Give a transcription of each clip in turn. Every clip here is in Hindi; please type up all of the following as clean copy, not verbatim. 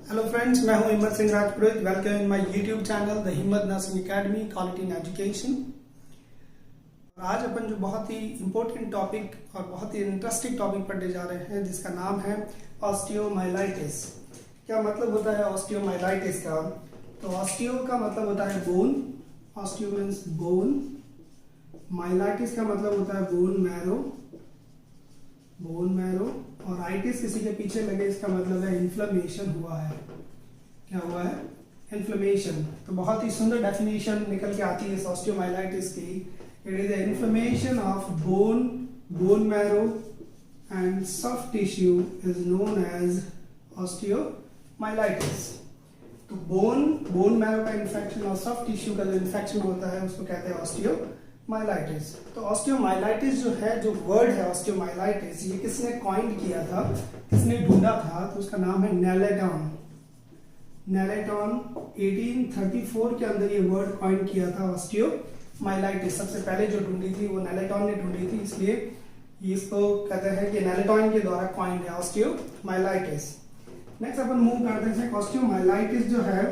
हेलो फ्रेंड्स, मैं हूं Himmat Singh Rajpurohit. Welcome in my YouTube channel the Himmat nursing academy quality in education. आज अपन जो बहुत ही इम्पोर्टेंट टॉपिक और बहुत ही इंटरेस्टिंग टॉपिक पढ़ने जा रहे हैं, जिसका नाम है ऑस्टियोमाइलाइटिस। क्या मतलब होता है ऑस्टियोमाइलाइटिस का? तो ऑस्टियो का मतलब होता है bone, osteo means bone. Myelitis का मतलब होता है बोन मैरो, बोन मैरो। और आइटिस किसी के पीछे लगे, इसका मतलब है इन्फ्लेमेशन हुआ है। क्या हुआ है? इन्फ्लेमेशन। तो बहुत ही सुंदर डेफिनेशन निकल के आती है ऑस्टियोमाइलाइटिस की। It is the inflammation of bone, bone marrow and soft tissue is known as osteomyelitis. तो बोन मैरो का इन्फेक्शन और सॉफ्ट टिश्यू का जो इन्फेक्शन होता है उसको कहते हैं ऑस्टियोमाइलाइटिस। तो ऑस्टियोमाइलाइटिस जो है, जो वर्ड है ऑस्टियोमाइलाइटिस, ये किसने कॉइन किया था, किसने ढूंढा था? तो उसका नाम है नेलेटॉन। नेलेटॉन 1834 के अंदर ये वर्ड कॉइन किया था ऑस्टियोमाइलाइटिस। सबसे पहले जो ढूंढी थी वो नेलेटॉन ने ढूंढी थी, इसलिए इसको कहते हैं कि नेलेटॉन के द्वारा कॉइन है ऑस्टियोमाइलाइटिस। नेक्स्ट अपन मूव करते हैं। ऑस्टियोमाइलाइटिस जो है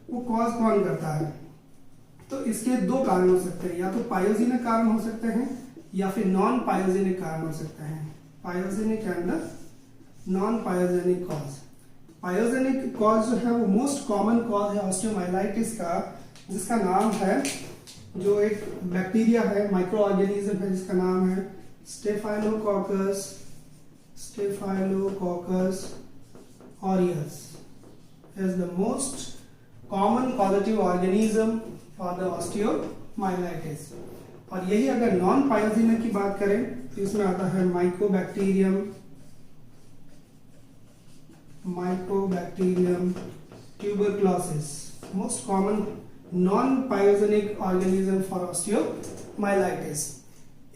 वो कॉज कौन करता है? तो इसके दो कारण हो सकते हैं, या तो पायोजेनिक कारण हो सकते हैं या फिर नॉन पायोजेनिक कारण हो सकते हैं। पायोजेनिक के अंदर non pyogenic cause. Pyogenic cause जो है वो मोस्ट कॉमन कॉज है ऑस्टियोमाइलाइटिस का, जिसका नाम है, जो एक बैक्टीरिया है, माइक्रो ऑर्गेनिज्म है, जिसका नाम है staphylococcus, staphylococcus aureus is the most common causative organism for the osteomyelitis। और यही अगर नॉन पायोजेनिक की बात करें तो इसमें आता है mycobacterium, mycobacterium tuberculosis. Most common non pyogenic organism for osteomyelitis.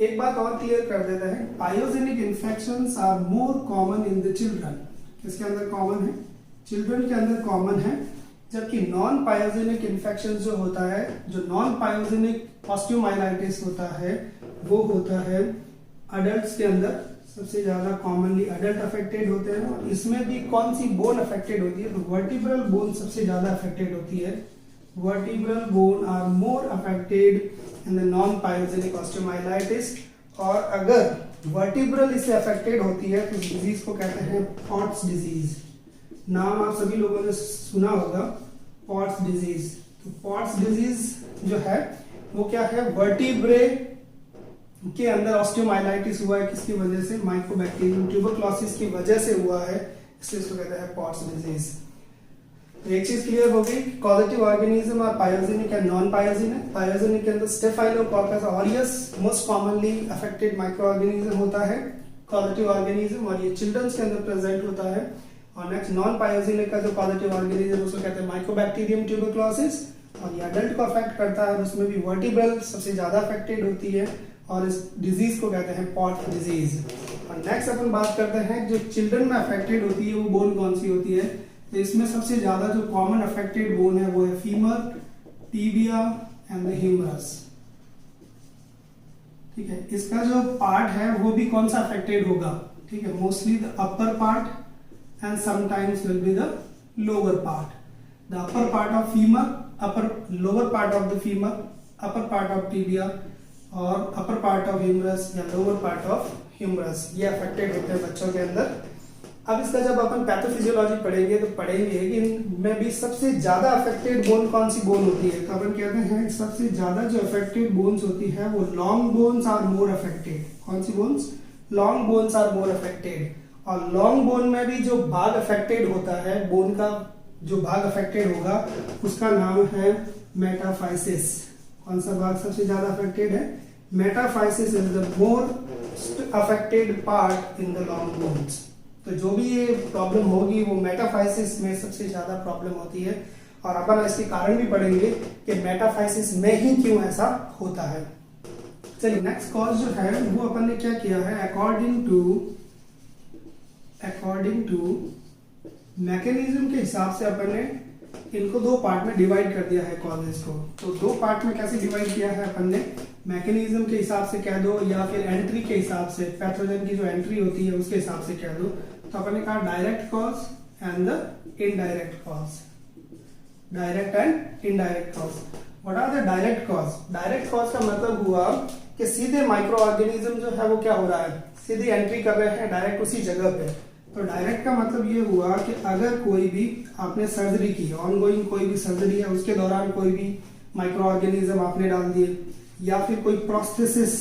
एक बात और क्लियर कर देते हैं, pyogenic infections are more common in the children. किसके अंदर कॉमन है? चिल्ड्रन के अंदर कॉमन है। जबकि नॉन पायोजेनिक इन्फेक्शन जो होता है, जो नॉन पायोजेनिक ऑस्टियोमाइलाइटिस होता है, वो होता है अडल्ट्स के अंदर। सबसे ज्यादा कॉमनली अडल्ट अफेक्टेड होते हैं। और इसमें भी कौन सी बोन अफेक्टेड होती है? तो वर्टिब्रल बोन सबसे ज्यादा अफेक्टेड होती है। Vertebral bone are more affected in the non pyogenic osteomyelitis. और अगर वर्टिब्रल इससे अफेक्टेड होती है तो इस डिजीज को कहते हैं पॉट्स डिजीज। नाम आप सभी लोगों ने सुना होगा, पॉट्स डिजीज। तो पॉट्स डिजीज जो है वो क्या है? वर्टिब्रे के अंदर ऑस्टियोमाइलाइटिस हुआ है। किसकी वजह से? माइकोबैक्टीरियम ट्यूबरक्लोसिस की वजह से हुआ है, इसलिए इसको कहते हैं पॉट्स डिजीज। तो एक चीज क्लियर हो गई, कॉजेटिव ऑर्गेनिज्म और pyogenic and non pyogenic. Pyogenic के अंदर staphylococcus aureus most commonly affected micro organism होता है, कॉजेटिव ऑर्गेनिज्म, और ये चिल्ड्रंस के अंदर प्रेजेंट होता है। और नेक्स्ट नॉन पायोजेनिक का जो पॉजिटिव ऑर्गेनिज्म उसको कहते हैं माइकोबैक्टीरियम ट्यूबरक्लोसिस, और ये अडल्ट को अफेक्ट करता है और उसमें भी वर्टिब्रल सबसे ज्यादा अफेक्टेड होती है, और इस डिजीज को कहते हैं पॉट डिजीज। और नेक्स्ट अपन बात करते हैं जो चिल्ड्रन में अफेक्टेड होती है वो बोन कौन सी होती है? तो इसमें सबसे ज्यादा जो कॉमन अफेक्टेड बोन है वो है femur, tibia and the humerus. ठीक है, इसका जो पार्ट है वो भी कौन सा अफेक्टेड होगा? ठीक है, mostly the upper part and sometimes will be the lower part. The upper part of femur, lower part of the femur, upper part of tibia और upper part of humerus या lower part of humerus, ये affected होते हैं बच्चों के अंदर। अब इसका जब अपन पैथोफिजियोलॉजी पढ़ेंगे तो पढ़ेंगे कि इनमें भी सबसे ज्यादा अफेक्टेड बोन कौन सी बोन होती है। तो अपन कहते हैं सबसे ज्यादा जो अफेक्टेड बोन्स होती है वो long bones are more affected. कौन सी bones? Long bones are more affected. और लॉन्ग बोन में भी जो भाग अफेक्टेड होता है, बोन का जो भाग अफेक्टेड होगा उसका नाम है मेटाफाइसिस। कौन सा भाग सबसे ज्यादा अफेक्टेड है? Metaphysis is the most affected part in the long bones. तो जो भी ये प्रॉब्लम होगी वो मेटाफाइसिस में सबसे ज्यादा प्रॉब्लम होती है। और अपन इसके कारण भी पढ़ेंगे कि मेटाफाइसिस में ही क्यों ऐसा होता है। चलिए, नेक्स्ट कॉज जो है वो अपन ने क्या किया है, अकॉर्डिंग टू मैकेनिज्म के हिसाब से अपन ने इनको दो पार्ट में डिवाइड कर दिया है कॉजेस को। तो दो पार्ट में कैसे डिवाइड किया है अपन ने? मैकेनिज्म के हिसाब से कह दो या फिर एंट्री के हिसाब से, पैथोजन की जो एंट्री होती है उसके हिसाब से कह दो। तो अपन ने कहा direct cause and the indirect cause. Direct and indirect cause. What are the direct cause? Direct cause का मतलब हुआ कि सीधे माइक्रो ऑर्गेनिज्म जो है वो क्या हो रहा है, सीधी एंट्री कर रहे हैं डायरेक्ट उसी जगह पे। तो डायरेक्ट का मतलब ये हुआ कि अगर कोई भी आपने सर्जरी की, ऑनगोइंग कोई भी सर्जरी है, उसके दौरान कोई भी माइक्रो ऑर्गेनिज्म आपने डाल दिए, या फिर कोई प्रोस्थेसिस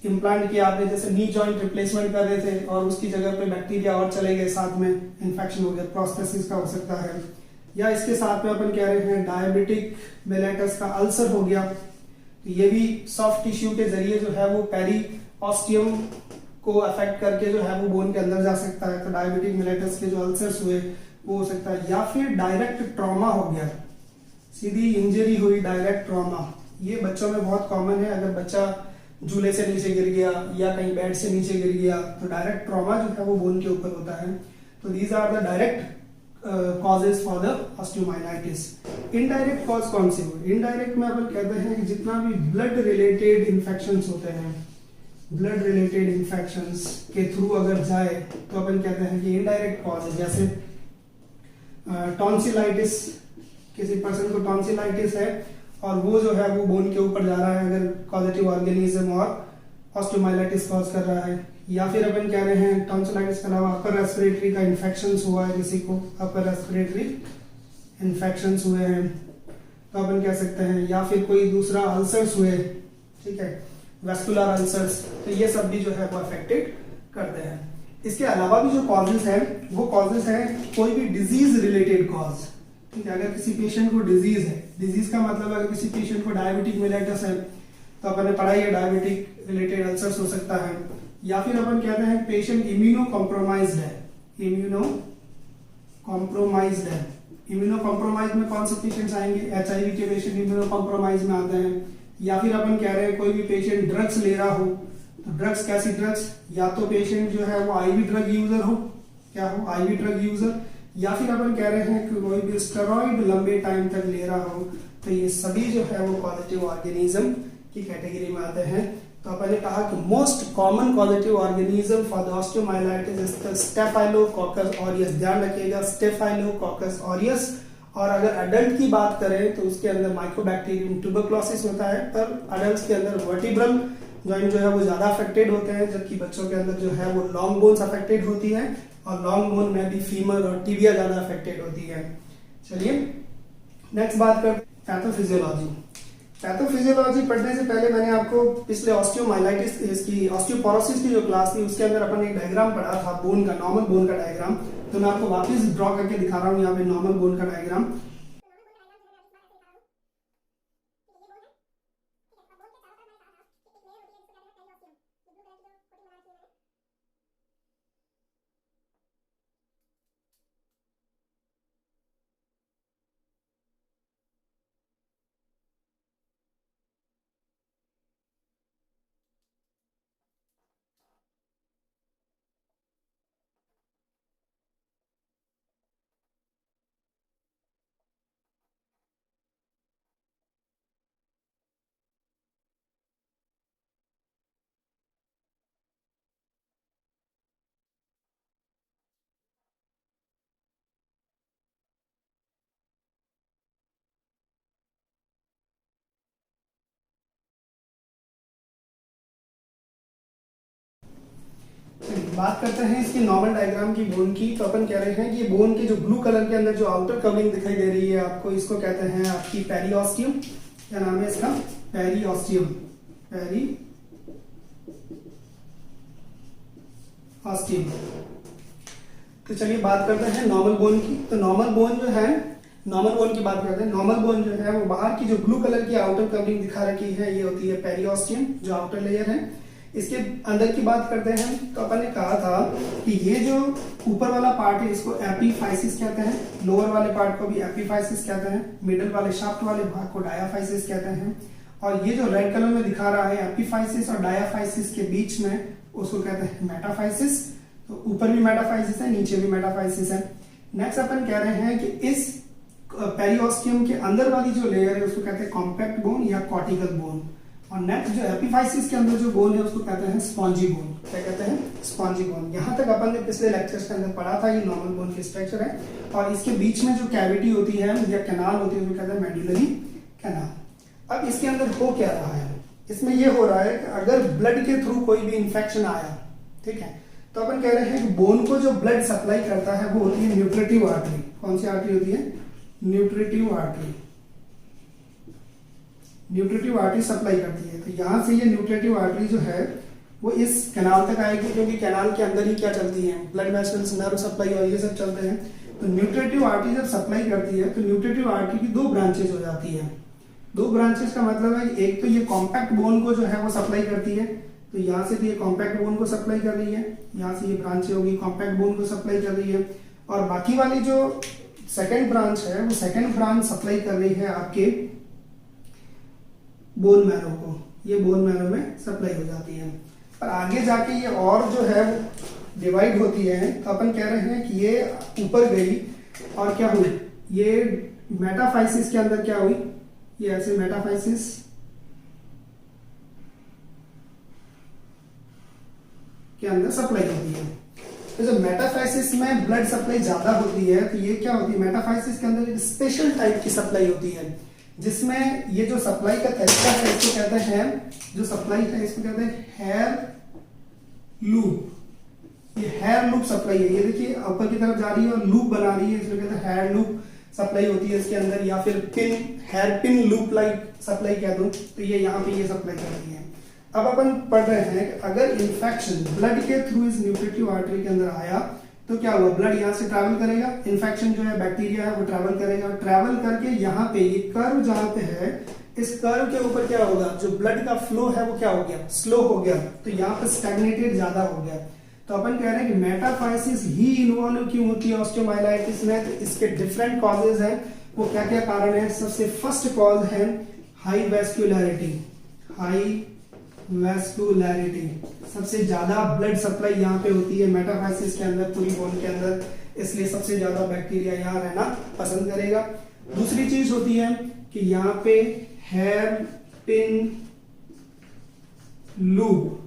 इम्प्लांट किया आपने, जैसे नी जॉइंट रिप्लेसमेंट कर रहे थे और उसकी जगह पे बैक्टीरिया और चले गए, साथ में इन्फेक्शन हो गया, प्रोस्थेसिस का हो सकता है। या इसके साथ में अपन कह रहे हैं डायबिटिक मेलेटस का अल्सर हो गया, तो ये भी सॉफ्ट टिश्यू के जरिए जो है वो पेरिओस्टियम को अफेक्ट करके जो है वो बोन के अंदर जा सकता है। तो डायबिटिक मेलेटस के जो अल्सर्स हुए वो हो सकता है। या फिर डायरेक्ट ट्रॉमा हो गया, सीधी इंजरी हुई, डायरेक्ट ट्रॉमा। ये बच्चों में बहुत कॉमन है, अगर बच्चा झूले से नीचे गिर गया या कहीं बेड से नीचे गिर गया तो डायरेक्ट ट्रॉमा जो है वो बोन के ऊपर होता है। तो these are the direct causes for the osteomyelitis. Indirect cause कौन सी हुई? इनडायरेक्ट में अपन कहते हैं कि जितना भी ब्लड रिलेटेड इन्फेक्शंस होते हैं, ब्लड रिलेटेड इन्फेक्शंस के थ्रू अगर जाए तो अपन कहते हैं कि इनडायरेक्ट कॉज है। जैसे टॉन्सिलाइटिस, किसी पर्सन को टॉन्सिलाइटिस है और वो जो है वो बोन के ऊपर जा रहा है, अगर कॉजेटिव ऑर्गेनिज्म और ऑस्टियोमाइलाइटिस कॉज कर रहा है। या फिर अपन कह रहे हैं टॉन्सिलाइटिस के अलावा अपर रेस्पिरेटरी का इन्फेक्शंस हुआ है, किसी को अपर रेस्पिरेटरी इन्फेक्शंस हुए हैं तो अपन कह सकते हैं। या फिर कोई दूसरा अल्सर्स हुए, ठीक है, वेस्कुलर अल्सर्स, तो ये सब भी जो है वो अफेक्टेड करते हैं। इसके अलावा भी जो कॉजेज हैं वो कॉजेज हैं कोई भी डिजीज रिलेटेड कॉज, ठीक है। अगर किसी पेशेंट को डिजीज है, डिजीज का मतलब अगर किसी पेशेंट को डायबिटिक मेलेटस है तो अपन ने पढ़ा है डायबिटिक रिलेटेड अल्सर्स हो सकता है। या फिर अपन कहते हैं पेशेंट इम्यूनो कॉम्प्रोमाइज्ड है, इम्यूनो कॉम्प्रोमाइज्ड है। इम्यूनो कॉम्प्रोमाइज में कौन से पेशेंट्स आएंगे? HIV के पेशेंट इम्यूनो कॉम्प्रोमाइज में आते हैं। या फिर अपन कह रहे हैं कोई भी पेशेंट ड्रग्स ले रहा हो, तो ड्रग्स कैसी ड्रग्स? या तो पेशेंट जो है वो IV ड्रग यूजर हो, क्या हो, IV ड्रग यूजर। या फिर अपन कह रहे हैं कि कोई भी स्टेरॉइड लंबे टाइम तक ले रहा हो, तो ये सभी जो है वो कॉजेटिव ऑर्गेनिज्म की कैटेगरी में आते हैं। तो अपन ने कहा कि most common causative organism for the osteomyelitis is the staphylococcus aureus. ध्यान रखिएगा, स्टेफाइलोकोकस ऑरियस। और अगर अडल्ट की बात करें तो उसके अंदर माइकोबैक्टीरियम ट्यूबरक्लोसिस होता है, पर अडल्ट के अंदर वर्टिब्रल जॉइंट जो है वो ज्यादा अफेक्टेड होते हैं, जबकि बच्चों के अंदर जो है वो लॉन्ग बोन्स अफेक्टेड होती है और लॉन्ग बोन में भी फीमर और टिबिया ज्यादा अफेक्टेड होती है। चलिए नेक्स्ट बात कर पैथोफिजियोलॉजी। पैथोफिजियोलॉजी पढ़ने से पहले मैंने आपको पिछले ऑस्टियोमाइलाइटिस इसकी ऑस्टियोपोरोसिस की जो क्लास थी उसके अंदर अपन एक डायग्राम पढ़ा था बोन का, नॉर्मल बोन का डायग्राम। तो मैं आपको वापस ड्रॉ करके दिखा रहा हूँ यहाँ पे नॉर्मल बोन का डायग्राम। बात करते हैं इसकी नॉर्मल डायग्राम की बोन की। तो अपन कह रहे हैं कि बोन के जो ब्लू कलर के अंदर जो आउटर कवरिंग दिखाई दे रही है आपको, इसको कहते हैं आपकी पेरिओस्टियम। क्या नाम है इसका? Periosteum, periosteum. तो चलिए बात करते हैं नॉर्मल बोन की। तो नॉर्मल बोन जो है, नॉर्मल बोन की बात करते हैं। नॉर्मल बोन जो है वो बाहर की जो ब्लू कलर की आउटर कवरिंग दिखा रखी है ये होती है पेरिओस्टियम, जो आउटर लेयर है। इसके अंदर की बात करते हैं तो अपन ने कहा था कि ये जो ऊपर वाला पार्ट है इसको एपीफाइसिस कहते हैं, लोअर वाले पार्ट को भी एपीफाइसिस कहते हैं, मिडल वाले शाफ्ट वाले भाग को डायाफाइसिस कहते हैं। और ये जो रेड कलर में दिखा रहा है एपीफाइसिस और डायाफाइसिस के बीच में, उसको कहते हैं मेटाफाइसिस। तो ऊपर भी मेटाफाइसिस है, नीचे भी मेटाफाइसिस है। नेक्स्ट अपन कह रहे हैं कि इस पेरिओस्टियम के अंदर वाली जो लेयर है उसको कहते हैं कॉम्पैक्ट बोन या कॉर्टिकल बोन। और नेक्स्ट जो एपिफाइसिस के अंदर जो बोन है उसको कहते हैं स्पॉन्जी बोन। क्या कहते हैं? Spongy bone. यहाँ तक अपन ने पिछले लेक्चर्स के अंदर पढ़ा था, ये नॉर्मल बोन की स्ट्रक्चर है और इसके बीच में जो कैविटी होती है या कैनाल होती है उसको कहते हैं मेडुलरी कैनाल। अब इसके अंदर हो क्या रहा है? इसमें ये हो रहा है कि अगर ब्लड के थ्रू कोई भी इंफेक्शन आया, ठीक है, तो अपन कह रहे हैं कि बोन को जो ब्लड सप्लाई करता है वो होती है न्यूट्रेटिव आर्टरी। कौन सी आर्टरी होती है? Nutritive artery. Nutritive artery supply करती है। तो यहां से ये न्यूट्रेटिव आर्टरी जो है वो इस कैनाल तक आएगी, क्योंकि कैनाल के अंदर ही क्या चलती है? ब्लड वेसल्स, नर्व सप्लाई और ये सब चलते हैं। तो न्यूट्रेटिव आर्टरी जब सप्लाई करती है तो न्यूट्रेटिव आर्टरी की दो ब्रांचेज हो जाती है। दो ब्रांचेस का मतलब है एक तो ये कॉम्पैक्ट बोन को जो है वो सप्लाई करती है, तो यहाँ से तो ये कॉम्पैक्ट बोन को सप्लाई कर रही है, यहाँ से ये ब्रांच होगी कॉम्पैक्ट बोन को सप्लाई कर रही है, और बाकी वाली जो सेकेंड ब्रांच है वो सेकेंड ब्रांच सप्लाई कर रही है आपके बोन मैरो को। ये बोन मैरो में सप्लाई हो जाती है। पर आगे जाके ये और जो है वो डिवाइड होती है। तो अपन कह रहे हैं कि ये ऊपर गई और क्या हुई? ये मेटाफाइसिस के अंदर क्या हुई? ये ऐसे मेटाफाइसिस के अंदर सप्लाई होती है। तो जब मेटाफाइसिस में ब्लड सप्लाई ज्यादा होती है तो ये क्या होती है? मेटाफाइसिस के अंदर एक स्पेशल टाइप की सप्लाई होती है, जिसमें ये जो सप्लाई का तरीका है इसको कहते हैं, जो सप्लाई है इसको कहते हैं हेयर लूप। ये हेयर लूप सप्लाई है। ये देखिए ऊपर की तरफ जा रही है और लूप बना रही है, इसको कहते हैं हेयर लूप सप्लाई होती है इसके अंदर, या फिर pin, hair pin loop like supply कह दूं तो ये यहाँ पे ये सप्लाई करती है। अब अपन पढ़ रहे हैं कि अगर इंफेक्शन ब्लड के थ्रू इस न्यूट्रेटिव आर्टरी के अंदर आया तो क्या हुआ? ब्लड यहाँ से ट्रैवल करेगा, इन्फेक्शन जो है बैक्टीरिया है वो ट्रैवल करेगा, ट्रैवल करके यहाँ पे ये कर्व जहाँ पे है, इस कर्व के ऊपर क्या होगा? जो ब्लड का फ्लो है वो क्या हो गया? स्लो हो गया। तो यहाँ पे स्टैग्नेटेड ज्यादा हो गया। तो अपन कह रहे हैं कि मेटाफाइसिस ही इन्वॉल्व क्यों होती है ऑस्टियोमाइलाइटिस में? तो इसके डिफरेंट कॉजेज हैं। वो क्या क्या कारण है? सबसे फर्स्ट कॉज है हाई वैस्कुलैरिटी। हाई वैस्कुलैरिटी, सबसे ज्यादा ब्लड सप्लाई यहाँ पे होती है मेटाफाइसिस के अंदर, पूरी बोन के अंदर, इसलिए सबसे ज्यादा बैक्टीरिया यहाँ रहना पसंद करेगा। दूसरी चीज होती है कि यहाँ पे हेयर पिन लूप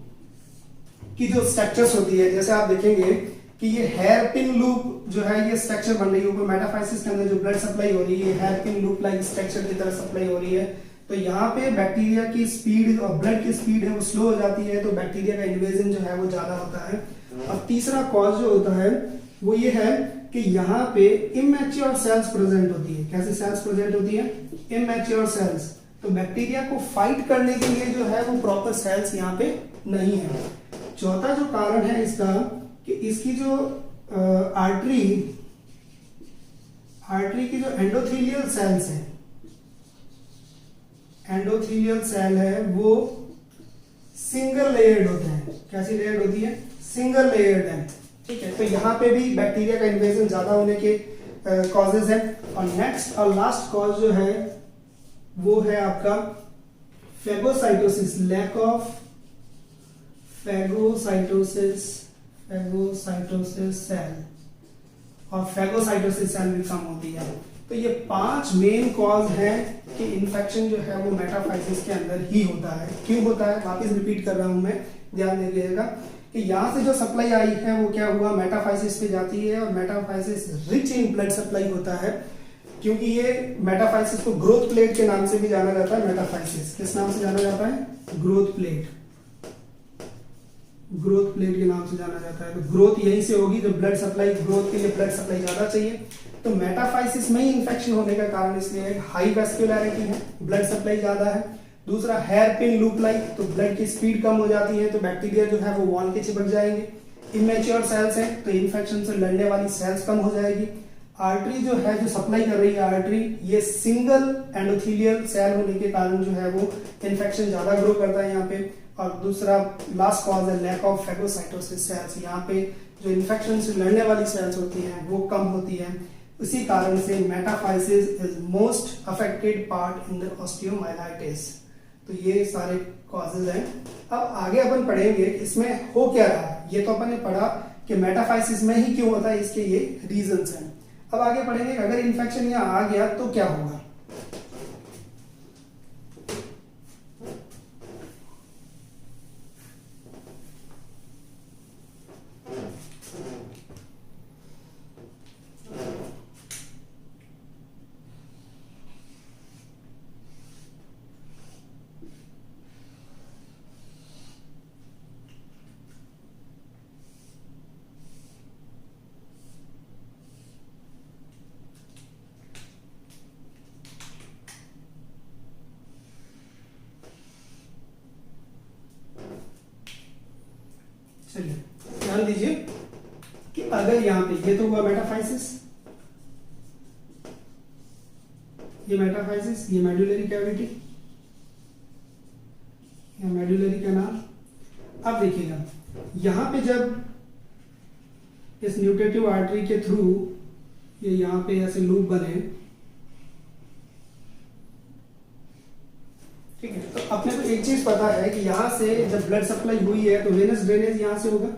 की जो स्ट्रक्चर्स होती है, जैसे आप देखेंगे कि ये हेयर पिन लूप जो है ये स्ट्रक्चर बन रही है ऊपर मेटाफाइसिस के अंदर, जो ब्लड सप्लाई हो रही है hair pin loop like structure की तरह सप्लाई हो रही है। तो यहाँ पे बैक्टीरिया की स्पीड और ब्लड की स्पीड है वो स्लो हो जाती है, तो बैक्टीरिया का इन्वेजन जो है वो ज्यादा होता है। अब तीसरा कॉज जो होता है वो ये है कि यहाँ पे इमैच्योर सेल्स प्रेजेंट होती है। कैसे सेल्स प्रेजेंट होती है? Immature cells. तो बैक्टीरिया को फाइट करने के लिए जो है वो प्रॉपर सेल्स यहाँ पे नहीं है। चौथा जो कारण है इसका कि इसकी जो आर्टरी की जो एंडोथेलियल सेल्स है, एंडोथेलियल सेल है वो सिंगल लेयर्ड होते हैं। कैसी लेयर्ड होती है? सिंगल लेयर्ड है। ठीक है, तो यहाँ पे भी बैक्टीरिया का इन्वेजन ज्यादा होने के कॉजेज हैं। और नेक्स्ट और लास्ट कॉज जो है वो है आपका phagocytosis, lack of phagocytosis cell, और फेगोसाइटोसिस सेल भी कम होती है। तो ये 5 मेन कॉज है कि इन्फेक्शन जो है वो मेटाफाइसिस के अंदर ही होता है। क्यों होता है? वापस रिपीट कर रहा हूं मैं, ध्यान दे लीजिएगा कि यहाँ से जो सप्लाई आई है वो क्या हुआ? मेटाफाइसिस पे जाती है, और metaphysis rich in blood supply होता है, क्योंकि ये मेटाफाइसिस को ग्रोथ प्लेट के नाम से भी जाना जाता है। मेटाफाइसिस किस नाम से जाना जाता है? Growth plate. ग्रोथ प्लेट के नाम से जाना जाता है। तो ग्रोथ यहीं से होगी, जो ब्लड सप्लाई, ग्रोथ के लिए ब्लड सप्लाई ज्यादा चाहिए। तो मेटाफाइसिस में ही इंफेक्शन होने का कारण इसलिए हाई वैस्कुलैरिटी है, ब्लड सप्लाई ज्यादा है। दूसरा हेयर पिन लूप लाइक, तो ब्लड की स्पीड कम हो जाती है, तो बैक्टीरिया जो है वो वॉल के चिपक जाएंगे। इमेच्योर सेल्स है, तो इन्फेक्शन से लड़ने वाली सेल्स कम हो जाएगी। आर्टरी जो है, जो सप्लाई कर रही है आर्टरी, ये सिंगल एंडोथेलियल सेल होने के कारण जो है वो इन्फेक्शन ज्यादा ग्रो करता है यहाँ पे। और दूसरा लास्ट कॉज है लैक ऑफ फेगोसाइटोसिस सेल्स। यहाँ पे जो इन्फेक्शन से लड़ने वाली सेल्स होती हैं वो कम होती हैं। इसी कारण से metaphysis is most affected part in the osteomyelitis. तो ये सारे कॉजेज हैं। अब आगे अपन पढ़ेंगे इसमें हो क्या रहा है। ये तो अपन ने पढ़ा कि मेटाफाइसिस में ही क्यों होता है, इसके ये रीजंस हैं। अब आगे पढ़ेंगे अगर इन्फेक्शन यहाँ आ गया तो क्या होगा। चलिए ध्यान दीजिए कि अगर यहाँ पे ये तो हुआ मेटाफाइसिस, ये मेटाफाइसिस, ये मेडुलरी कैविटी, ये मेडुलरी कैनाल। अब देखिएगा यहां पे जब इस न्यूट्रेटिव आर्टरी के थ्रू ये यहां पे ऐसे लूप बने, ठीक है, तो अपने को एक चीज पता है कि यहां से जब ब्लड सप्लाई हुई है तो वेनस ड्रेनेज यहां से होगा,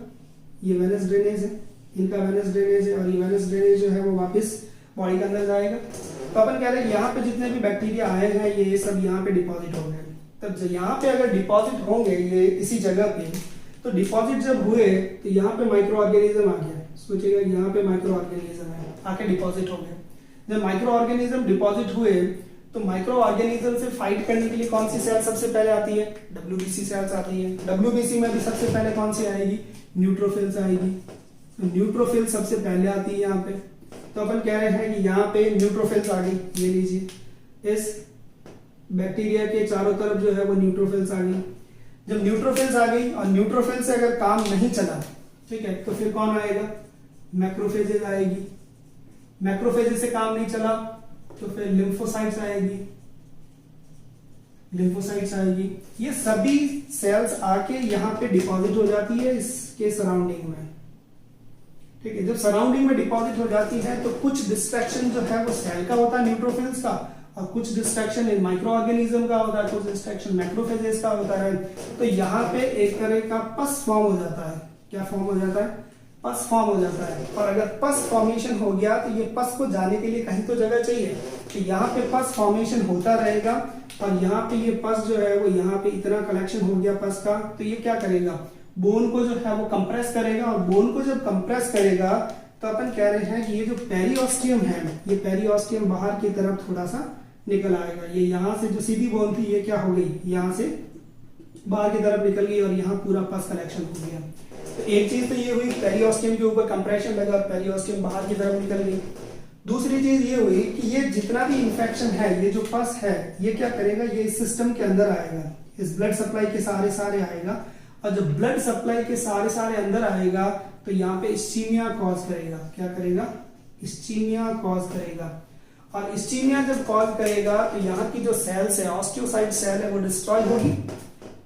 ये वेनस ड्रेनेज है, इनका वेनस ड्रेनेज है, और ये वेनस ड्रेनेज जो है वो वापस बॉडी के अंदर जाएगा। तो अपन कह रहे हैं यहाँ पे जितने भी बैक्टीरिया आए हैं ये सब यहाँ पे डिपॉजिट हो गए। तब यहाँ पे अगर डिपॉजिट होंगे ये इसी जगह पे, तो डिपॉजिट जब हुए तो यहाँ पे माइक्रो ऑर्गेनिज्म आ गया, सोचिएगा यहाँ पे माइक्रो ऑर्गेनिज्म है, आके डिपॉजिट हो गए। जब माइक्रो ऑर्गेनिज्म डिपॉजिट हुए तो माइक्रो ऑर्गेनिज्म से फाइट करने के लिए कौन सी सेल सबसे पहले आती है? WBC सेल्स आती है। WBC में भी सबसे पहले कौन सी आएगी? न्यूट्रोफिल्स आएगी। तो न्यूट्रोफिल सबसे पहले आती है यहाँ पे। तो अपन कह रहे हैं कि यहाँ पे न्यूट्रोफिल्स आ गई, ये लीजिए, इस बैक्टीरिया के चारों तरफ जो है वो न्यूट्रोफिल्स आ गई। जब न्यूट्रोफिल्स आ गई और न्यूट्रोफिल से अगर काम नहीं चला, ठीक है, तो फिर कौन आएगा? मैक्रोफेजेस आएगी। मैक्रोफेजेस से काम नहीं चला तो फिर लिम्फोसाइट्स आएगी, लिम्फोसाइट्स आएगी। ये सभी सेल्स आके यहाँ पे डिपॉजिट हो जाती है इसके सराउंडिंग में, ठीक है। जब सराउंडिंग में डिपॉजिट हो जाती है तो कुछ डिस्ट्रैक्शन जो है वो सेल का होता है न्यूट्रोफिल्स का, और कुछ डिस्ट्रैक्शन इन माइक्रो ऑर्गेनिज्म का होता है, कुछ डिस्ट्रैक्शन मैक्रोफेजेस का होता है। तो यहाँ पे एक तरह का पस फॉर्म हो जाता है। क्या फॉर्म हो जाता है? पस फॉर्म हो जाता है। और अगर पस फॉर्मेशन हो गया तो ये पस को जाने के लिए कहीं तो जगह चाहिए, तो यहाँ पे पस फॉर्मेशन होता रहेगा, और यहाँ पे ये पस जो है वो यहाँ पे इतना कलेक्शन हो गया पस का, तो ये क्या करेगा? बोन को जो है वो कंप्रेस करेगा, और बोन को जब कंप्रेस करेगा तो अपन कह रहे हैं कि ये जो पेरिओस्टियम है, ये पेरिओस्टियम बाहर की तरफ थोड़ा सा निकल आएगा। ये यहाँ से जो सीधी बोन थी ये क्या हो गई? यहाँ से बाहर की तरफ निकल गई, और यहाँ पूरा पस कलेक्शन हो गया। तो एक चीज तो ये हुई, पेरिओस्टियम के ऊपर कंप्रेशन लगा, पेरिओस्टियम बाहर की तरफ निकल गई। दूसरी चीज ये हुई कि ये जितना भी इंफेक्शन है, ये जो पस है ये क्या करेगा? ये इस सिस्टम के अंदर आएगा, इस ब्लड सप्लाई के सारे आएगा, और जब ब्लड सप्लाई के सारे अंदर आएगा तो यहाँ पे इस्चीमिया कॉज करेगा। क्या करेगा? इस्चीमिया कॉज करेगा। और इस्चीमिया जब कॉज करेगा तो यहाँ की जो सेल्स है, ऑस्टियोसाइट सेल है, वो डिस्ट्रॉय होगी।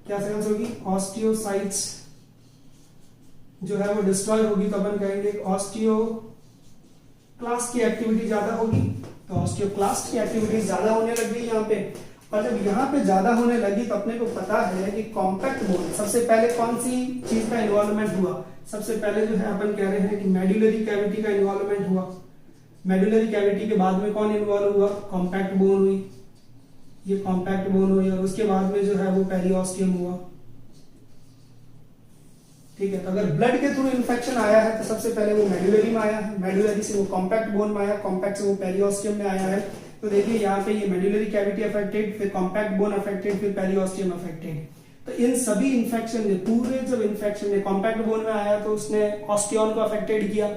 क्या सेल्स होगी? ऑस्टियोसाइट्स जो है वो डिस्ट्रॉय होगी। तो अपन कहेंगे ऑस्टियोक्लास्ट की एक्टिविटी ज्यादा होगी, तो ऑस्टियोक्लास्ट की एक्टिविटी ज्यादा होने लग गई यहाँ पे। और जब यहाँ पे ज्यादा होने लगी तो अपने को पता है कि कॉम्पैक्ट बोन, सबसे पहले कौन सी चीज का इन्वॉल्वमेंट हुआ? सबसे पहले जो है अपन कह रहे हैं कि मेडुलरी कैविटी का इन्वॉल्वमेंट हुआ। मेडुलरी कैविटी के बाद में कौन इन्वॉल्व हुआ? कॉम्पैक्ट बोन हुई, ये कॉम्पैक्ट बोन हुई, और उसके बाद में जो है वो पेरिओस्टियम हुआ, ठीक है। तो अगर ब्लड के थ्रू इन्फेक्शन आया है तो सबसे पहले वो मेडुलरी में आया है, मेडुलरी से वो कॉम्पैक्ट बोन में आया, कॉम्पैक्ट से वो पेरिओस्टियम में आया है। तो देखिए यहाँ पे ये मेडुलरी कैविटी अफेक्टेड, फिर कॉम्पैक्ट बोन अफेक्टेड, फिर पेरिओस्टियम अफेक्टेड। तो इन सभी इन्फेक्शन ने, पूरे जब इन्फेक्शन ने कॉम्पैक्ट बोन में आया तो उसने ऑस्टियन को अफेक्टेड किया,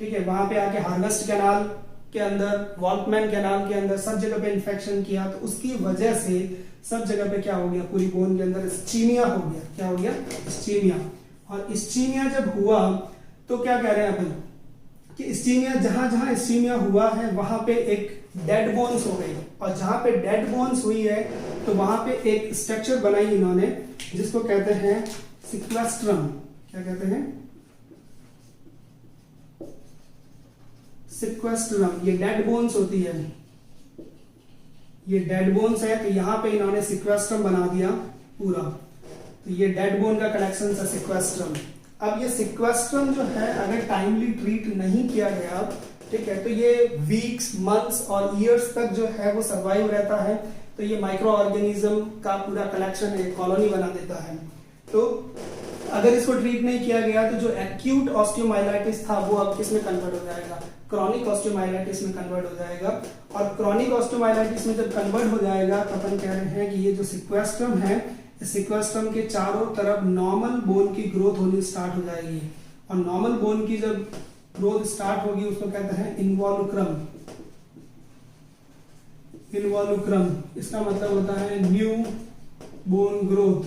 ठीक है। वहां पे आके हार्वेस्ट कैनाल के अंदर, वॉल्कमैन कैनाल के अंदर सब जगह पे इन्फेक्शन किया, तो उसकी वजह से सब जगह पे क्या हो गया? पूरी बोन के अंदर इस्चीमिया हो गया। क्या हो गया? इस्चीमिया। और इस्चीमिया जब हुआ तो क्या कह रहे हैं अपन कि इस्चीमिया, जहां जहां इस्चीमिया हुआ है वहां पे एक डेड बोन्स हो गई, और जहां पे डेड बोन्स हुई है तो वहां पे एक स्ट्रक्चर बनाई इन्होंने जिसको कहते हैं सिक्वेस्ट्रम। क्या कहते हैं? सिक्वेस्ट्रम। ये डेड बोन्स होती है, ये डेड बोन्स है, तो यहां पे इन्होंने सिक्वेस्ट्रम बना दिया पूरा। तो ये डेड बोन का कलेक्शन है सिक्वेस्ट्रम। अब ये सिक्वेस्ट्रम जो है अगर टाइमली ट्रीट नहीं किया गया, ठीक है, तो ये वीक्स, मंथ्स और ईयर्स तक जो है वो सर्वाइव रहता है। तो ये माइक्रो ऑर्गेनिज्म का पूरा कलेक्शन है, कॉलोनी बना देता है। तो अगर इसको ट्रीट नहीं किया गया तो जो एक्यूट ऑस्टियोमाइलाइटिस था वो अब किस में कन्वर्ट हो जाएगा? क्रॉनिक ऑस्टियोमाइलाइटिस में कन्वर्ट हो जाएगा। और क्रॉनिक ऑस्टियोमाइलाइटिस में जब कन्वर्ट हो जाएगा तो अपन कह रहे हैं कि ये जो सिक्वेस्ट्रम है, इस सिक्वेस्ट्रम के चारों तरफ नॉर्मल बोन की ग्रोथ होनी स्टार्ट हो जाएगी। और नॉर्मल बोन की जब ग्रोथ स्टार्ट होगी उसको कहते हैं इन्वॉल्यूक्रम। इन्वॉल्यूक्रम इसका मतलब होता है न्यू बोन ग्रोथ।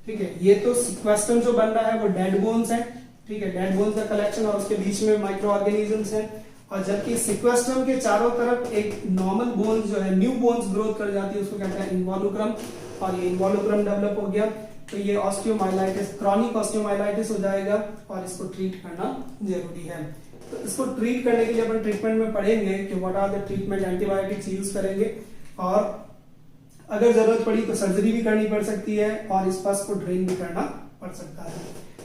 ठीक है, ये तो सिक्वेस्ट्रम जो बन रहा है वो डेड बोन्स है, ठीक है, डेड बोन्स का कलेक्शन और उसके बीच में माइक्रो ऑर्गेनिजम्स हैं, और जबकि सिक्वेस्ट्रम के चारों तरफ एक नॉर्मल बोन्स जो है, न्यू बोन्स ग्रोथ कर जाती है, उसको कहते हैं इन्वॉल्यूक्रम, और ये इन्वॉल्यूक्रम डेवलप हो गया तो ये ऑस्टियोमाइलाइटिस, क्रॉनिक ऑस्टियोमाइलाइटिस हो जाएगा और इसको ट्रीट करना जरूरी है। तो इसको ट्रीट करने के लिए अपन ट्रीटमेंट में पढ़ेंगे कि what are the treatment, antibiotics use करेंगे, और अगर जरूरत पड़ी तो सर्जरी भी करनी पड़ सकती है और इस पस को ड्रेन भी करना पड़ सकता है।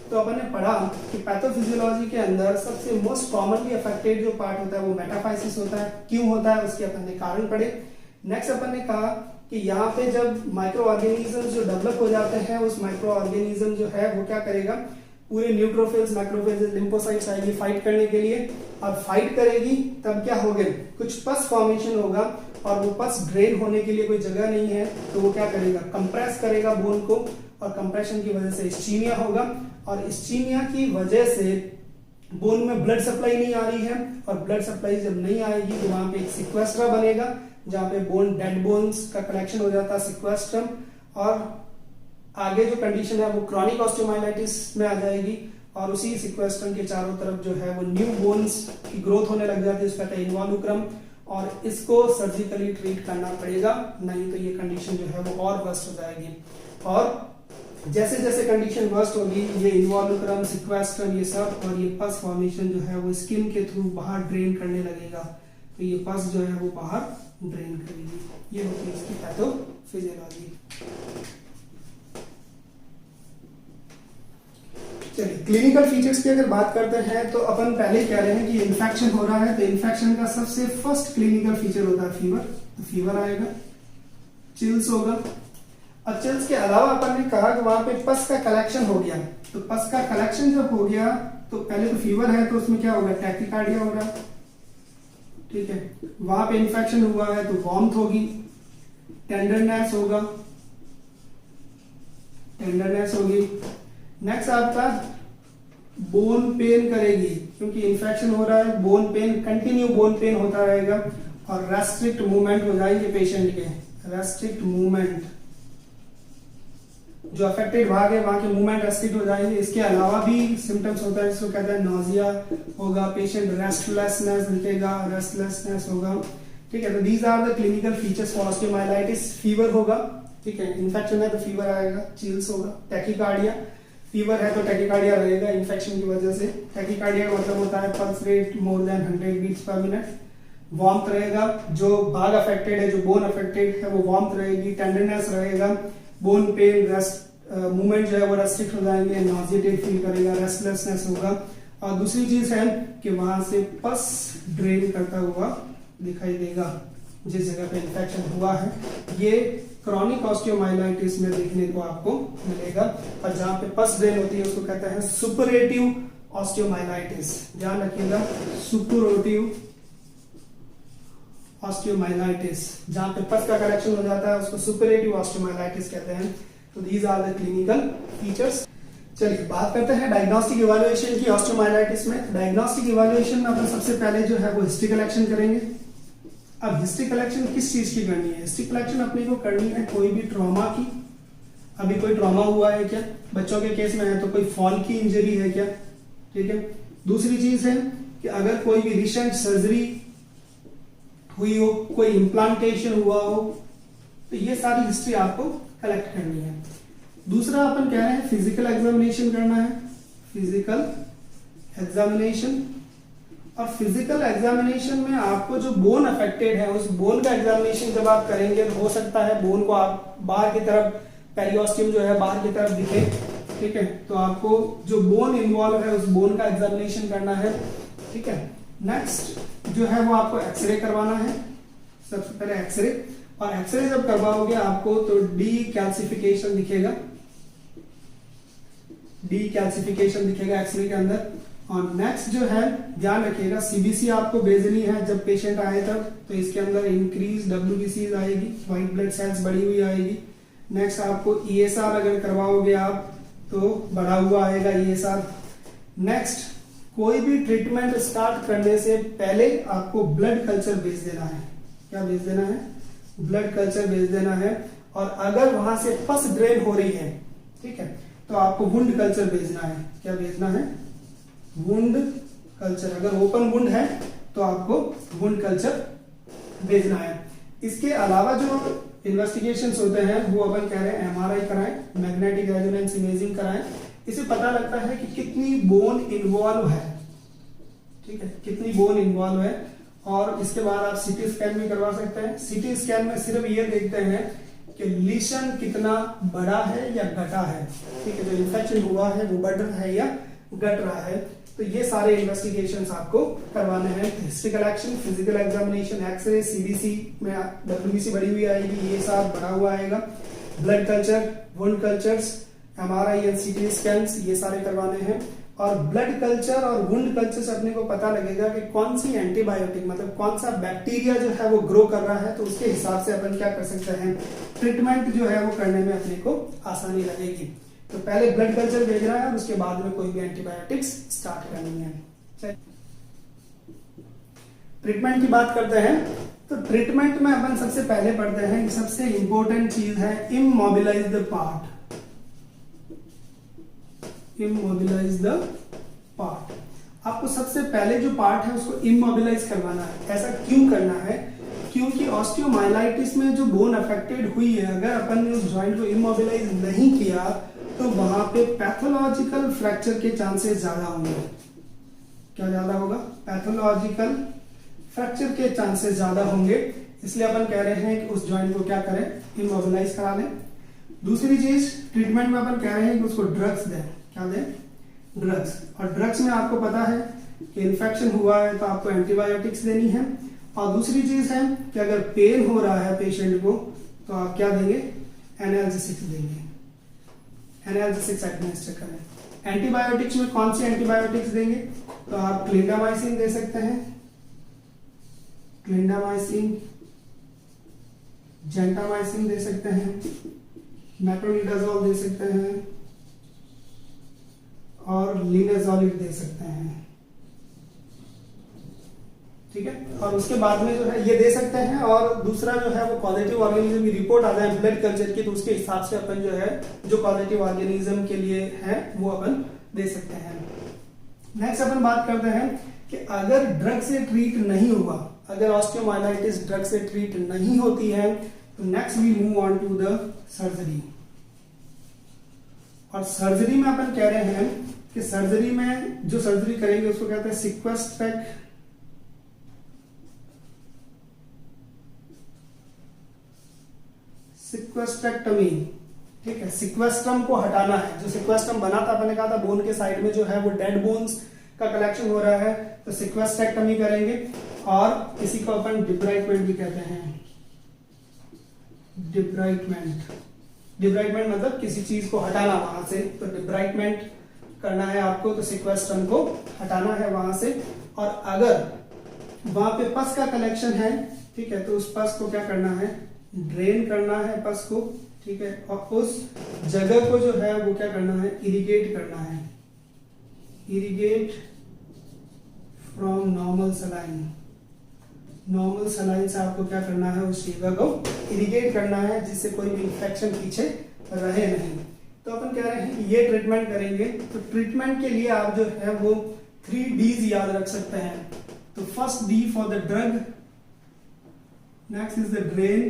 तो अपन ने पढ़ा कि पैथोफिजियोलॉजी के अंदर सबसे मोस्ट कॉमनली अफेक्टेड जो पार्ट होता है वो मेटाफाइसिस होता है। क्यों होता है उसके अपन ने कारण पढ़े। नेक्स्ट अपन ने कहा कि यहाँ पे जब माइक्रो ऑर्गेनिज्म जो डेवलप हो जाते हैं, उस माइक्रो ऑर्गेनिज्म जो है वो क्या करेगा, पूरे न्यूट्रोफिल्स, मैक्रोफेज, लिम्फोसाइट्स आएगी फाइट करने के लिए, और फाइट करेगी तब क्या होगा, कुछ पस फॉर्मेशन होगा, और वो पस ड्रेन होने के लिए कोई जगह नहीं है, तो वो क्या करेगा, कंप्रेस करेगा बोन को, और कंप्रेशन की वजह से इस्चीमिया होगा, और इस्चीमिया की वजह से बोन में ब्लड सप्लाई नहीं आ रही है, और ब्लड सप्लाई जब नहीं आएगी तो वहां पे एक सिक्वेस्ट्रा बनेगा, जहां पे बोन, डेड बोन्स का कलेक्शन हो जाता है सिक्वेस्ट्रम, और आगे जो कंडीशन है वो क्रॉनिक ऑस्टियोमाइलाइटिस में आ जाएगी, और उसी सिक्वेस्ट्रम के चारों तरफ जो है वो न्यू बोन्स की ग्रोथ होने लग जाती है, उसका कहते हैं इन्वॉल्यूक्रम, और इसको सर्जिकली ट्रीट करना पड़ेगा, नहीं तो ये कंडीशन जो है वो और वर्स्ट हो जाएगी। और जैसे जैसे कंडीशन वर्स्ट होगी, ये इन्वॉल्यूक्रम, सिक्वेस्ट्रम, ये सब और ये पस फॉर्मेशन जो है वो स्किन के थ्रू बाहर ड्रेन करने लगेगा, तो ये पस जो है वो बाहर ड्रेन करेगी। ये होती है इसकी पैथोफिजियोलॉजी। चलिए क्लिनिकल फीचर्स की अगर बात करते हैं तो अपन पहले कह रहे हैं कि इन्फेक्शन हो रहा है, तो इन्फेक्शन का सबसे फर्स्ट क्लिनिकल फीचर होता है फीवर। तो फीवर आएगा, चिल्स होगा, और चिल्स के अलावा अपन ने कहा कि वहां पे पस का कलेक्शन हो गया, तो पस का कलेक्शन जब हो गया तो पहले तो फीवर है तो उसमें क्या होगा, टैकीकार्डिया होगा, ठीक है, वहां पे इन्फेक्शन हुआ है तो वॉर्मथ होगी, टेंडरनेस होगा, टेंडरनेस होगी। नेक्स्ट आपका बोन पेन करेगी, क्योंकि इन्फेक्शन हो रहा है, bone pen, continue bone pen होता रहेगा, और रेस्ट्रिक्ट मूवमेंट हो जाएंगे पेशेंट के, रेस्ट्रिक्ट मूवमेंट, जो अफेक्टेड भाग है वहां के मूवमेंट रेस्ट्रिक्ट हो जाएंगे। इसके अलावा भी सिम्टम्स होता है जिसको कहते हैं नोजिया होगा, पेशेंट रेस्टलेसनेस दिखेगा, रेस्टलेसनेस होगा, ठीक है। तो these are the clinical features for osteomyelitis. Fever होगा, ठीक है, इन्फेक्शन है तो फीवर आएगा, चिल्स होगा, टैकीकार्डिया, फीवर है तो टैकीकार्डिया रहेगा इन्फेक्शन की वजह से। टैकीकार्डिया का मतलब होता है pulse rate more than 100 beats per minute. Warmth रहेगा, जो भाग अफेक्टेड है, जो बोन अफेक्टेड है वो वार्मथ रहेगी, टेंडरनेस रहेगा, बोन पेन, रेस्ट मूवमेंट जो है वो रेस्ट्रिक्ट हो जाएंगे, नॉजिएटेड फील करेगा, रेस्टलेसनेस होगा, और दूसरी चीज है कि वहां से पस ड्रेन करता हुआ दिखाई देगा जिस जगह पे इन्फेक्शन हुआ है। ये क्रॉनिक ऑस्टियोमाइलाइटिस में देखने को आपको मिलेगा, और जहां पे पस ड्रेन होती है उसको कहते हैं सुपरेटिव ऑस्टियोमाइलाइटिस। ध्यान रखिएगा, सुपरेटिव ऑस्टियोमाइलाइटिस, जहां पे पस का कलेक्शन हो जाता है उसको सुपरेटिव ऑस्टियोमाइलाइटिस कहते हैं। तो these are the clinical features. चलिए बात करते हैं डायग्नोस्टिक इवैल्यूएशन की ऑस्टियोमाइलाइटिस में। डायग्नोस्टिक इवैल्यूएशन में अपन सबसे पहले जो है वो हिस्ट्री कलेक्शन करेंगे। अब हिस्ट्री कलेक्शन किस चीज की करनी है? हिस्ट्री कलेक्शन अपने को करनी है कोई भी ट्रॉमा की। अभी कोई ट्रॉमा हुआ है क्या, बच्चों के केस में है तो कोई फॉल की इंजरी है क्या, ठीक है। दूसरी चीज है कि अगर कोई भी रिसेंट सर्जरी हुई हो, कोई इम्प्लांटेशन हुआ हो, तो ये सारी हिस्ट्री आपको कलेक्ट करनी है। दूसरा अपन कह रहे हैं फिजिकल एग्जामिनेशन करना है, फिजिकल एग्जामिनेशन। और फिजिकल एग्जामिनेशन में आपको जो बोन अफेक्टेड है उस बोन का एग्जामिनेशन जब आप करेंगे तो हो सकता है बोन को आप बाहर की तरफ, पेरियोस्टियम जो है बाहर की तरफ दिखे, ठीक है। तो आपको जो बोन इन्वॉल्व है उस बोन का एग्जामिनेशन करना है, ठीक है। नेक्स्ट जो है वो आपको एक्सरे करवाना है, सबसे पहले एक्सरे। और एक्सरे जब करवाओगे आपको तो डी कैल्सिफिकेशन दिखेगा, डी कैल्सिफिकेशन दिखेगा एक्सरे के अंदर। और नेक्स्ट जो है ध्यान रखिएगा, सीबीसी आपको भेजनी है जब पेशेंट आए तब, तो इसके अंदर इंक्रीज डब्ल्यूबीसी आएगी, व्हाइट ब्लड सेल्स बढ़ी हुई आएगी। नेक्स्ट आपको ईएसआर अगर करवाओगे आप तो बढ़ा हुआ आएगा ईएसआर। नेक्स्ट कोई भी ट्रीटमेंट स्टार्ट करने से पहले आपको ब्लड कल्चर भेज देना है। क्या भेज देना है? ब्लड कल्चर भेज देना है। और अगर वहां से पस ड्रेन हो रही है ठीक है, तो आपको वुंड कल्चर भेजना है। क्या भेजना है? Wound culture. अगर ओपन वुंड है तो आपको वुंड कल्चर भेजना है। इसके अलावा जो इन्वेस्टिगेशंस होते हैं वो अपन कह रहे हैं एमआरआई कराएं, मैग्नेटिक रेजोनेंस इमेजिंग कराएं। इससे पता लगता है कि कितनी बोन इन्वॉल्व है, ठीक है, कितनी बोन इन्वॉल्व है। और इसके बाद आप सीटी स्कैन भी करवा सकते हैं। सीटी स्कैन में सिर्फ ये देखते हैं कि लीशन कितना बड़ा है या घटा है, ठीक है, जो इन्फेक्शन हुआ है वो बढ़ रहा है या घट रहा है। तो ये सारे इन्वेस्टिगेशंस आपको करवाने हैं। History collection, physical examination, X ray, CBC में डब्ल्यूबीसी बढ़ी हुई आएगी, ये सब बढ़ा हुआ आएगा। Blood culture, wound cultures, MRI and CT scans, ये सारे करवाने हैं। और ब्लड कल्चर और वुंड कल्चर से अपने को पता लगेगा कि कौन सी एंटीबायोटिक, मतलब कौन सा बैक्टीरिया जो है वो ग्रो कर रहा है, तो उसके हिसाब से अपन क्या कर सकते हैं, ट्रीटमेंट जो है वो करने में अपने को आसानी लगेगी। तो पहले ब्लड कल्चर भेजना है और उसके बाद में कोई भी एंटीबायोटिक्स स्टार्ट करनी है। ट्रीटमेंट की बात करते हैं तो ट्रीटमेंट में अपन सबसे पहले पढ़ते हैं कि सबसे इंपॉर्टेंट चीज है immobilise the part. Immobilise the part, आपको सबसे पहले जो पार्ट है उसको इमोबिलाइज करवाना है। ऐसा क्यों करना है? क्योंकि ऑस्टियोमाइलाइटिस में जो बोन अफेक्टेड हुई है, अगर अपन ने उस जॉइंट को इमोबिलाइज नहीं किया तो वहां पे पैथोलॉजिकल फ्रैक्चर के चांसेस ज्यादा होंगे। क्या ज्यादा होगा? पैथोलॉजिकल फ्रैक्चर के चांसेस ज्यादा होंगे। इसलिए अपन कह रहे हैं कि उस जॉइंट को क्या करें, इमोबिलाइज करा लें। दूसरी चीज, ट्रीटमेंट में अपन कह रहे हैं कि उसको ड्रग्स दें। क्या दें? ड्रग्स। और ड्रग्स में आपको पता है कि इन्फेक्शन हुआ है तो आपको एंटीबायोटिक्स देनी है। और दूसरी चीज है कि अगर पेन हो रहा है पेशेंट को तो आप क्या देंगे, एनाल्जेसिक्स देंगे, एनाल्जेसिक्स एडमिनिस्टर करें। एंटीबायोटिक्स में कौन सी एंटीबायोटिक्स देंगे, तो आप क्लिंडामाइसिन दे सकते हैं, क्लिंडामाइसिन, जेंटामाइसिन दे सकते हैं, मेट्रोनिडाजोल दे सकते हैं और लिनेजोलिड दे सकते हैं, ठीक है। और उसके बाद में जो है ये दे सकते हैं। और दूसरा जो है वो पॉजिटिव ऑर्गेनिज्म की रिपोर्ट आ जाए ब्लड कल्चर की, तो उसके हिसाब से अपन जो है जो पॉजिटिव ऑर्गेनिज्म के लिए है वो अपन दे सकते हैं। नेक्स्ट अपन बात करते हैं कि अगर ड्रग से ट्रीट नहीं हुआ, अगर ऑस्टियोमाइलाइटिस ड्रग से ट्रीट नहीं होती है, तो next we move on to the surgery. और सर्जरी में अपन कह रहे हैं कि सर्जरी में जो सर्जरी करेंगे उसको कहते हैं सिक्वेस्ट्रेक्टमी, ठीक है। सिक्वेस्ट्रम को हटाना है। जो सिक्वेस्ट्रम बना था, अपने कहा था बोन के साइड में जो है वो डेड बोन्स का कलेक्शन हो रहा है, तो सिक्वेस्ट्रेक्टमी करेंगे। और इसी को अपन डिब्राइटमेंट भी कहते हैं। डिब्राइटमेंट, डिब्राइटमेंट मतलब किसी चीज को हटाना वहां से, तो डिब्राइटमेंट करना है आपको, तो सिक्वेस्ट्रम को हटाना है वहां से। और अगर वहां पे पस का कलेक्शन है, ठीक है, तो उस पस को क्या करना है, ड्रेन करना है पस को, ठीक है। और उस जगह को जो है वो क्या करना है, इरिगेट करना है। Irrigate from normal saline, normal saline से आपको क्या करना है, उस जगह को इरिगेट करना है जिससे कोई भी इंफेक्शन पीछे रहे नहीं। तो अपन कह रहे हैं कि ये ट्रीटमेंट करेंगे। तो ट्रीटमेंट के लिए आप जो है वो 3 D's याद रख सकते हैं। तो first D for the drug, next is the drain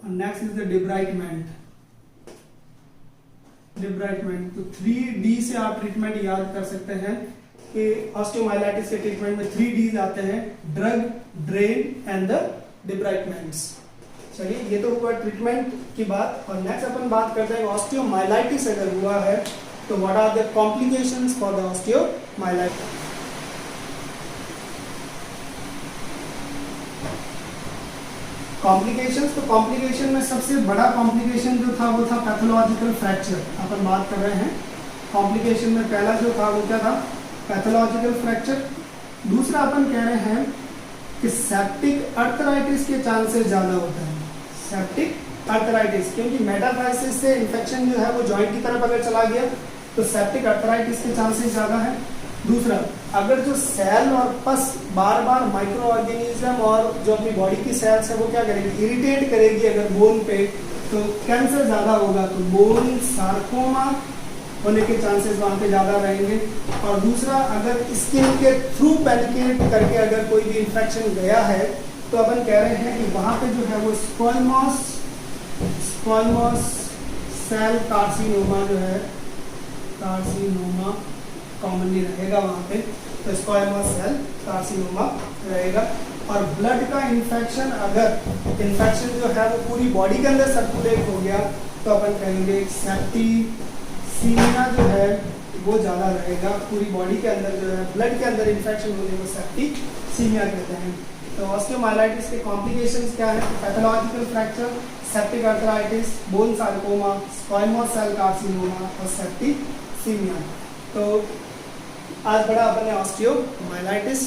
और नेक्स्ट इज द डिब्राइटमेंट। डिब्राइटमेंट, तो 3D से आप ट्रीटमेंट याद कर सकते हैं कि ऑस्टियोमाइलाइटिस के ट्रीटमेंट में 3 D's आते हैं, ड्रग, ड्रेन एंड द डिब्राइटमेंट्स। चलिए, ये तो हुआ ट्रीटमेंट की बात। और नेक्स्ट अपन बात करते हैं ऑस्टियोमाइलाइटिस अगर हुआ है तो what are the complications for the osteomyelitis. Complications, तो कॉम्प्लिकेशन में सबसे बड़ा कॉम्प्लिकेशन जो था वो था पैथोलॉजिकल फ्रैक्चर। अपन बात कर रहे हैं कॉम्प्लिकेशन में पहला जो था वो क्या था, पैथोलॉजिकल फ्रैक्चर। दूसरा अपन कह रहे हैं कि सेप्टिक अर्थराइटिस के चांसेस ज्यादा होते हैं। सेप्टिक अर्थराइटिस, क्योंकि मेटाफाइसिस से इंफेक्शन जो है वो जॉइंट की तरफ अगर चला गया तो सेप्टिक अर्थराइटिस के चांसेस ज्यादा है। दूसरा, अगर जो सेल और पस बार बार माइक्रो ऑर्गेनिज्म और जो अपनी बॉडी की सेल्स है वो क्या करेगी, इरिटेट करेगी अगर बोन पे, तो कैंसर ज़्यादा होगा तो बोन सार्कोमा होने के चांसेस वहाँ पे ज़्यादा रहेंगे। और दूसरा, अगर स्किन के थ्रू पेनिट्रेट करके अगर कोई भी इन्फेक्शन गया है तो अपन कह रहे हैं कि वहाँ पे जो है वो स्क्वैमोस सेल कार्सिनोमा जो है, कार्सिनोमा कॉमनली रहेगा वहाँ पे, तो स्क्वैमोस सेल कार्सिनोमा रहेगा। और ब्लड का इन्फेक्शन, अगर इन्फेक्शन जो है वो पूरी बॉडी के अंदर सर्कुलेट हो गया तो अपन कहेंगे सेप्टिसीमिया जो है वो ज़्यादा रहेगा। पूरी बॉडी के अंदर जो है ब्लड के अंदर इन्फेक्शन होने को सेप्टिसीमिया कहते हैं। तो ऑस्टियोमाइलाइटिस के कॉम्प्लिकेशंस क्या है? Pathological fracture, septic arthritis, bone sarcoma, squamous cell carcinoma और सेप्टिसीमिया। तो आज पढ़ा अपन ने ऑस्टियोमाइलाइटिस।